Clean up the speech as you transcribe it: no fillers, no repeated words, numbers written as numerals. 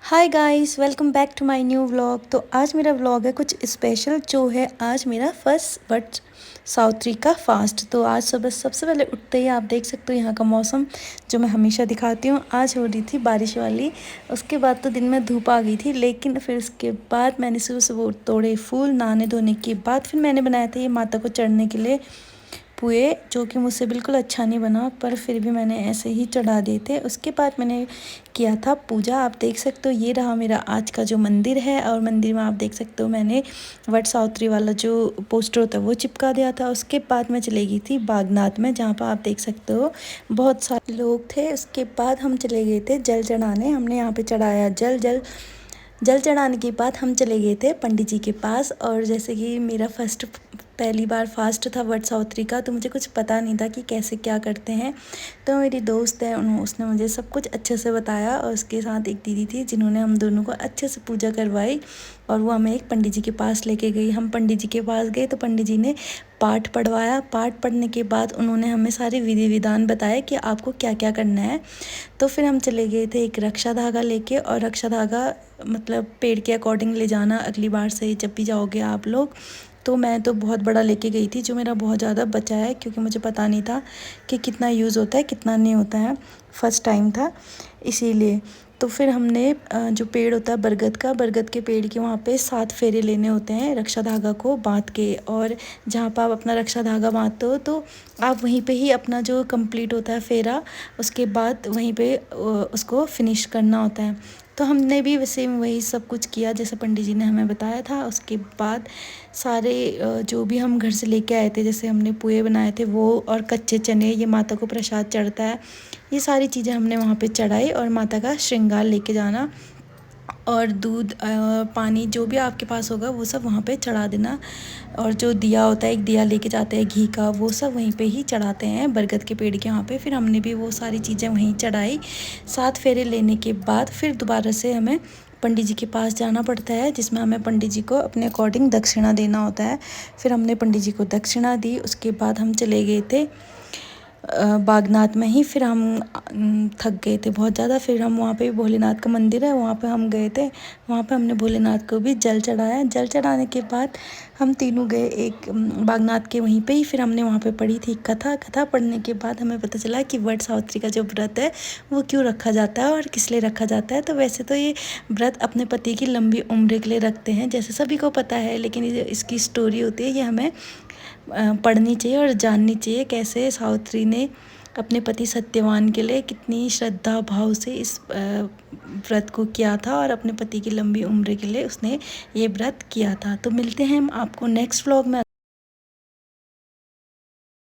Hi guys, welcome back to my new vlog. तो आज मेरा व्लॉग है कुछ स्पेशल, जो है आज मेरा फर्स्ट वट सावित्री का फास्ट। तो आज सुबह सबसे पहले उठते ही आप देख सकते हो यहाँ का मौसम, जो मैं हमेशा दिखाती हूँ। आज हो रही थी बारिश वाली, उसके बाद तो दिन में धूप आ गई थी, लेकिन फिर उसके बाद मैंने सुबह सुबह तोड़े फूल। नहाने धोने के बाद फिर मैंने बनाया था ये माता को चढ़ने के लिए पुए, जो कि मुझसे बिल्कुल अच्छा नहीं बना, पर फिर भी मैंने ऐसे ही चढ़ा दिए थे। उसके बाद मैंने किया था पूजा। आप देख सकते हो ये रहा मेरा आज का जो मंदिर है, और मंदिर में आप देख सकते हो मैंने वट सावित्री वाला जो पोस्टर होता है वो चिपका दिया था। उसके बाद मैं चली गई थी बागनाथ में, जहाँ पर आप देख सकते हो बहुत सारे लोग थे। उसके बाद हम चले गए थे जल चढ़ाने। हमने यहाँ पे चढ़ाया जल चढ़ाने के बाद हम चले गए थे पंडित जी के पास। और जैसे कि मेरा पहली बार फास्ट था वट सावित्री का, तो मुझे कुछ पता नहीं था कि कैसे क्या करते हैं। तो मेरी दोस्त है, उसने मुझे सब कुछ अच्छे से बताया, और उसके साथ एक दीदी थी जिन्होंने हम दोनों को अच्छे से पूजा करवाई, और वो हमें एक पंडित जी के पास लेके गई। हम पंडित जी के पास गए तो पंडित जी ने पाठ पढ़वाया। पाठ पढ़ने के बाद उन्होंने हमें सारे विधि विधान बताए कि आपको क्या क्या करना है। तो फिर हम चले गए थे एक रक्षा धागा लेके, और रक्षा धागा मतलब पेड़ के अकॉर्डिंग ले जाना अगली बार से जब भी जाओगे आप लोग। तो मैं तो बहुत बड़ा लेके गई थी, जो मेरा बहुत ज़्यादा बचा है, क्योंकि मुझे पता नहीं था कि कितना यूज़ होता है कितना नहीं होता है, फर्स्ट टाइम था इसीलिए। तो फिर हमने जो पेड़ होता है बरगद के पेड़ के वहाँ पे 7 फेरे लेने होते हैं रक्षा धागा को बांध के। और जहाँ पर आप अपना रक्षा धागा बांधते हो, तो आप वहीं पे ही अपना जो कंप्लीट होता है फेरा, उसके बाद वहीं पे उसको फिनिश करना होता है। तो हमने भी वैसे वही सब कुछ किया जैसे पंडित जी ने हमें बताया था। उसके बाद सारे जो भी हम घर से लेके आए थे, जैसे हमने पुए बनाए थे वो, और कच्चे चने, ये माता को प्रसाद चढ़ता है, ये सारी चीज़ें हमने वहाँ पे चढ़ाई। और माता का श्रृंगार लेके जाना, और दूध पानी जो भी आपके पास होगा वो सब वहाँ पे चढ़ा देना। और जो दिया होता है, एक दिया लेके जाते हैं घी का, वो सब वहीं पे ही चढ़ाते हैं बरगद के पेड़ के वहाँ पे। फिर हमने भी वो सारी चीज़ें वहीं चढ़ाई। 7 फेरे लेने के बाद फिर दोबारा से हमें पंडित जी के पास जाना पड़ता है, जिसमें हमें पंडित जी को अपने अकॉर्डिंग दक्षिणा देना होता है। फिर हमने पंडित जी को दक्षिणा दी। उसके बाद हम चले गए थे बागनाथ में ही। फिर हम थक गए थे बहुत ज़्यादा। फिर हम वहाँ पे भोलेनाथ का मंदिर है, वहाँ पे हम गए थे। वहाँ पे हमने भोलेनाथ को भी जल चढ़ाया। जल चढ़ाने के बाद हम तीनों गए एक बागनाथ के वहीं पे ही। फिर हमने वहाँ पे पढ़ी थी कथा पढ़ने के बाद हमें पता चला कि वट सावित्री का जो व्रत है वो क्यों रखा जाता है और किस लिए रखा जाता है। तो वैसे तो ये व्रत अपने पति की लंबी उम्र के लिए रखते हैं, जैसे सभी को पता है, लेकिन इसकी स्टोरी होती है, ये हमें पढ़नी चाहिए और जाननी चाहिए कैसे सावित्री ने अपने पति सत्यवान के लिए कितनी श्रद्धा भाव से इस व्रत को किया था, और अपने पति की लंबी उम्र के लिए उसने ये व्रत किया था। तो मिलते हैं हम आपको नेक्स्ट व्लॉग में।